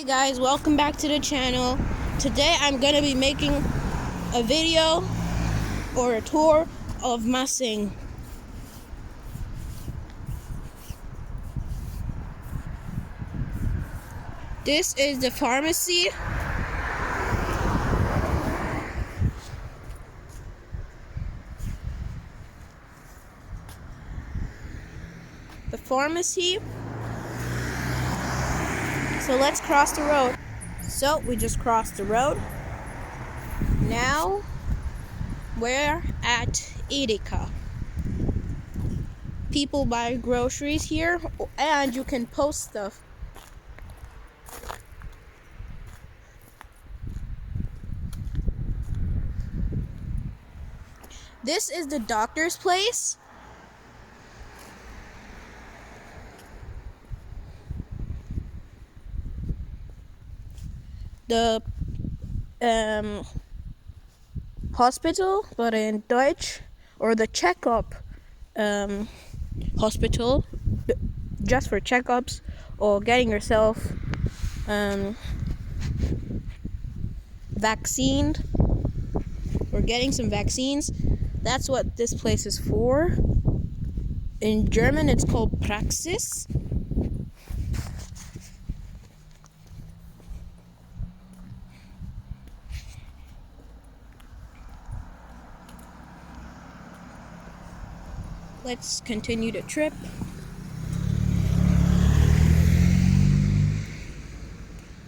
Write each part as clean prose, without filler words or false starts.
Hey guys, welcome back to the channel. Today I'm going to be making a video or a tour of Massing. This is the pharmacy. So let's cross the road. So we just crossed the road. Now we're at Edeka. People buy groceries here and you can post stuff. This is the doctor's place. The hospital, but in Deutsch, or the checkup hospital, just for checkups or getting yourself vaccinated or getting some vaccines. That's what this place is for. In German, it's called Praxis. Let's continue the trip.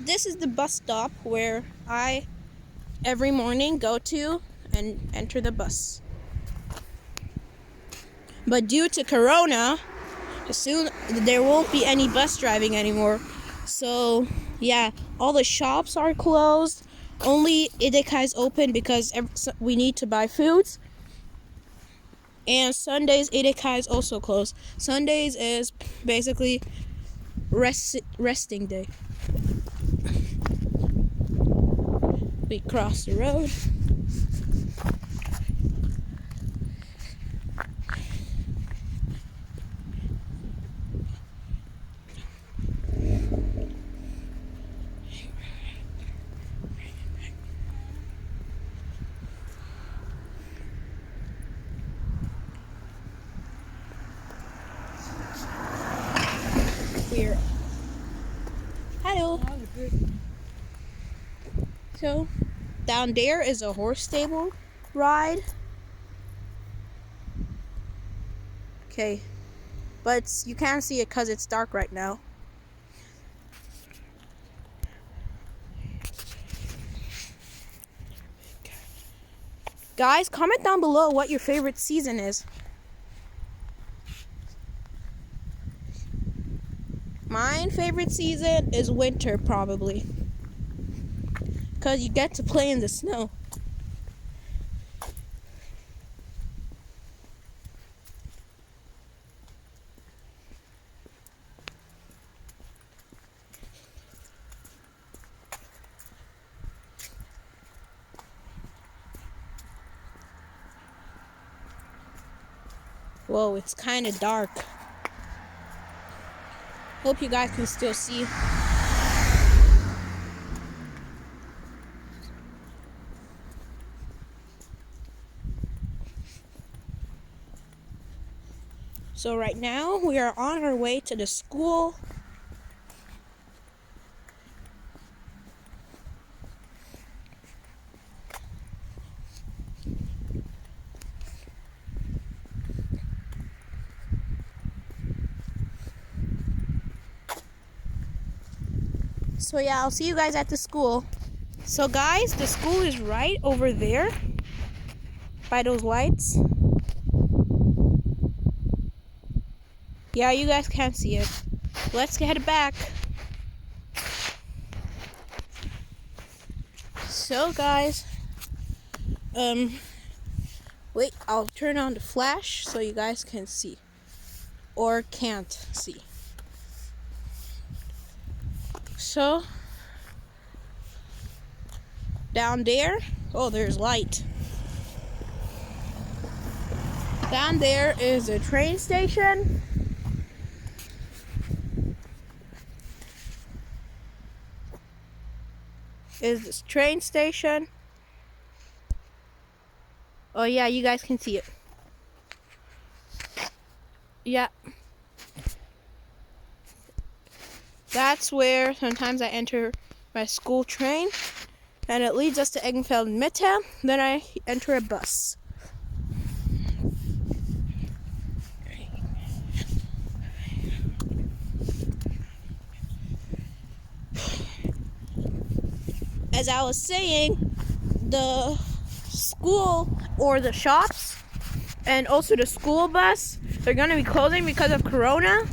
This is the bus stop where I every morning go to and enter the bus. But due to Corona, soon there won't be any bus driving anymore. So yeah, all the shops are closed. Only Edeka is open because we need to buy foods. And Sundays, Edeka is also closed. Sundays is basically resting day. We cross the road. Here. Hello. So, down there is a horse stable ride. Okay, but you can't see it because it's dark right now. Guys, comment down below what your favorite season is. My favorite season is winter, probably, because you get to play in the snow. Whoa, it's kind of dark. Hope you guys can still see. So right now we are on our way to the school. So yeah, I'll see you guys at the school. So guys, the school is right over there by those lights. Yeah, you guys can't see it. Let's head back. So guys, wait, I'll turn on the flash so you guys can see or can't see. So down there, oh, there's light. Down there is a train station. is this train station. Oh yeah, you guys can see it. Yeah. That's where sometimes I enter my school train, and it leads us to Eggenfeld Mitte. Then I enter a bus. As I was saying, the school or the shops and also the school bus, they're going to be closing because of Corona.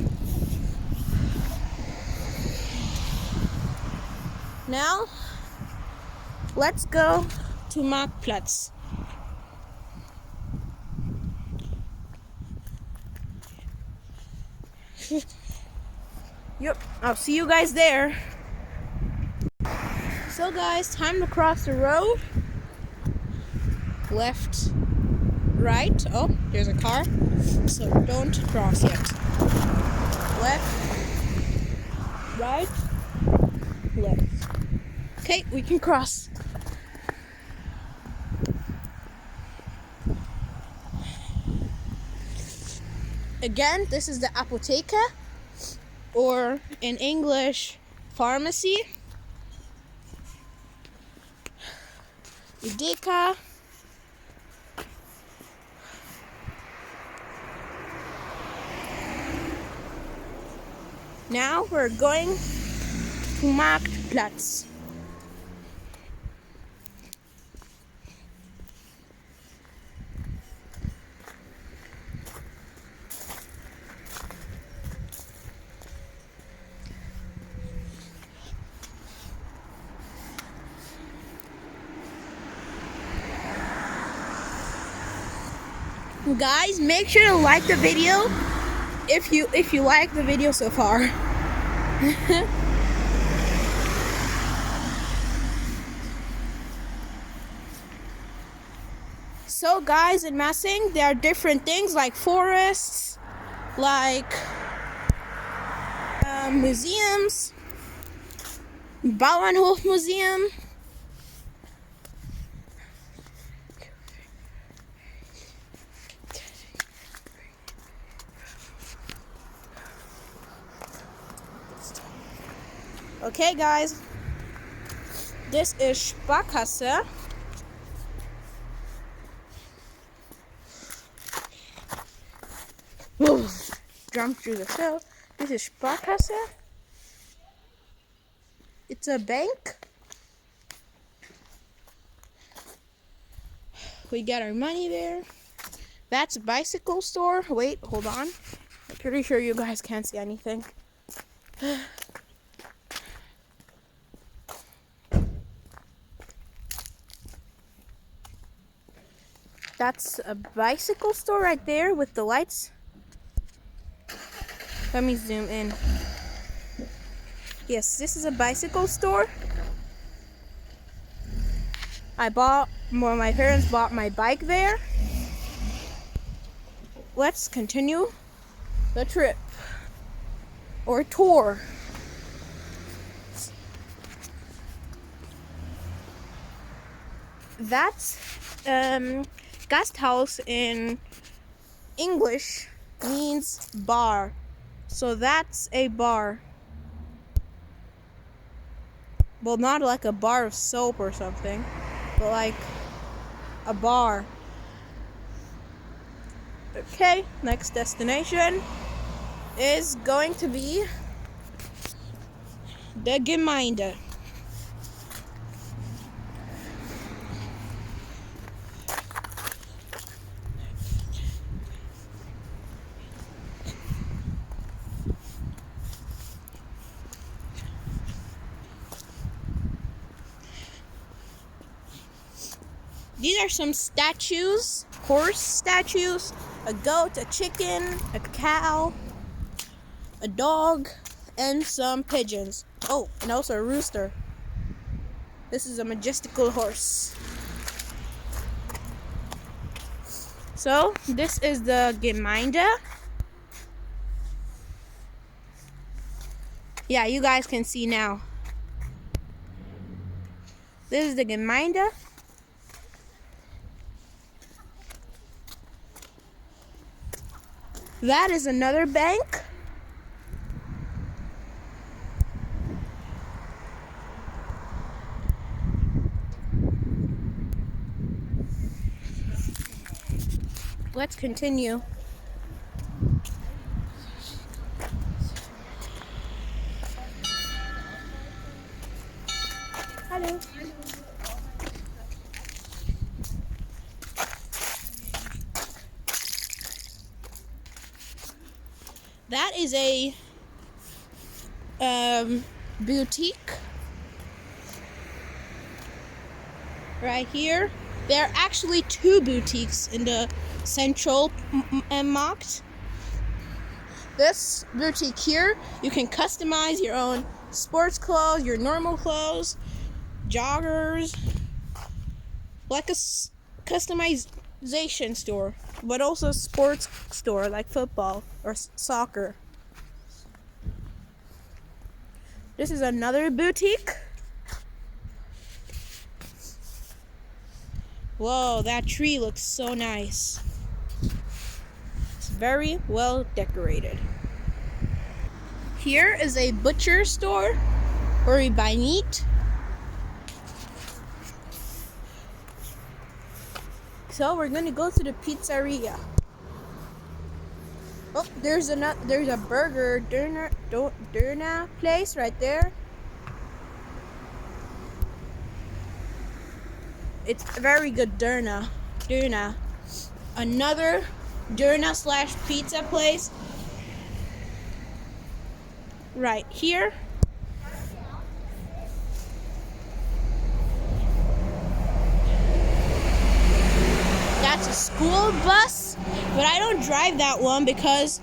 Now, let's go to Marktplatz. Yep, I'll see you guys there. So guys, time to cross the road. Left, right. Oh, there's a car. So don't cross yet. Left, right, left. Okay, we can cross. Again, this is the Apotheke, or in English, pharmacy. Edeka. Now we're going to Marktplatz. Guys, make sure to like the video if you like the video so far. So guys, in Massing there are different things like forests, like museums, Bauernhof Museum. Okay guys, this is Sparkasse. Jump through the cell. This is Sparkasse. It's a bank. We get our money there. That's a bicycle store. Wait, hold on. I'm pretty sure you guys can't see anything. That's a bicycle store right there with the lights. Let me zoom in. Yes, this is a bicycle store. My parents bought my bike there. Let's continue the trip or tour. That's Gasthaus in English means bar. So that's a bar. Well, not like a bar of soap or something, but like a bar. Okay, next destination is going to be the Gemeinde. These are some statues, horse statues, a goat, a chicken, a cow, a dog, and some pigeons. Oh, and also a rooster. This is a majestical horse. So, this is the Gemeinde. Yeah, you guys can see now. This is the Gemeinde. That is another bank. Let's continue. Hello. That is a boutique right here. There are actually two boutiques in the central market. This boutique here, you can customize your own sports clothes, your normal clothes, joggers, like a customization store, but also a sports store like football or soccer. This is another boutique. Whoa, that tree looks so nice. It's very well decorated. Here is a butcher store where we buy meat. So we're gonna go to the pizzeria. Oh, there's a burger doner place right there. It's very good doner. Another doner / pizza place right here. That's a school bus, but I don't drive that one because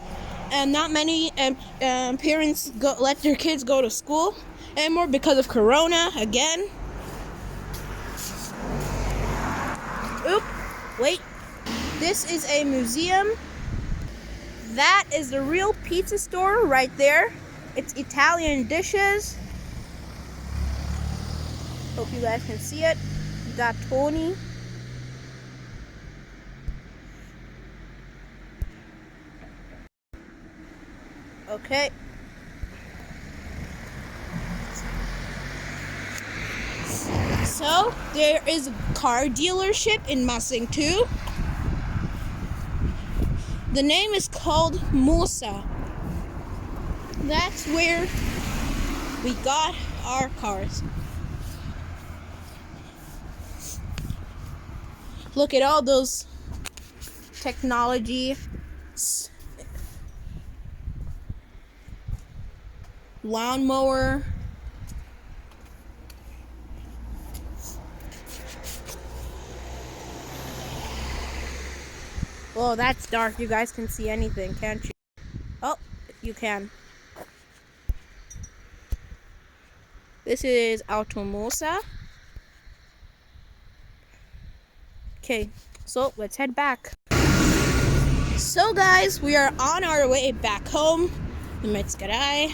not many parents let their kids go to school anymore because of Corona again. Oop, wait. This is a museum. That is the real pizza store right there. It's Italian dishes. Hope you guys can see it. You got Tony. Okay. So there is a car dealership in Massing too. The name is called Musa. That's where we got our cars. Look at all those technology. Lawnmower. Oh, that's dark. You guys can see anything, can't you? Oh, you can. This is Automosa. Okay, so let's head back. So guys, we are on our way back home. The Metzgerei,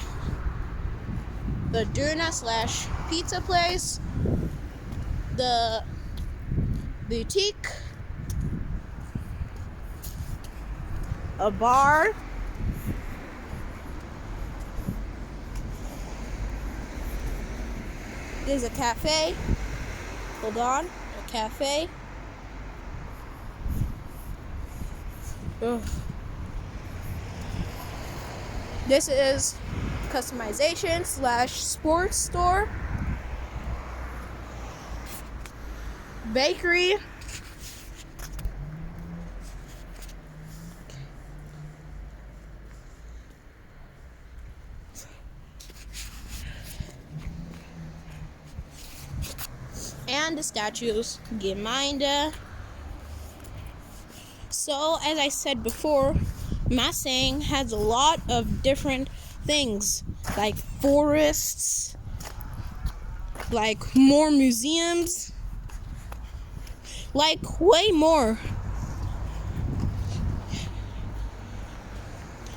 the Döner / pizza place, the boutique, a bar, there's a cafe. Hold on, a cafe. Ugh. This is customization / sports store, bakery, and the statues, Gemeinde. So, as I said before, Massing has a lot of different things, like forests, like more museums, like way more.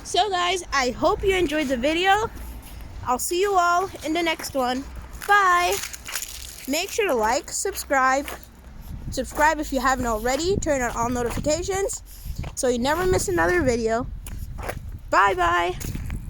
So guys, I hope you enjoyed the video. I'll see you all in the next one. Bye! Make sure to like, subscribe if you haven't already. Turn on all notifications so you never miss another video. Bye bye.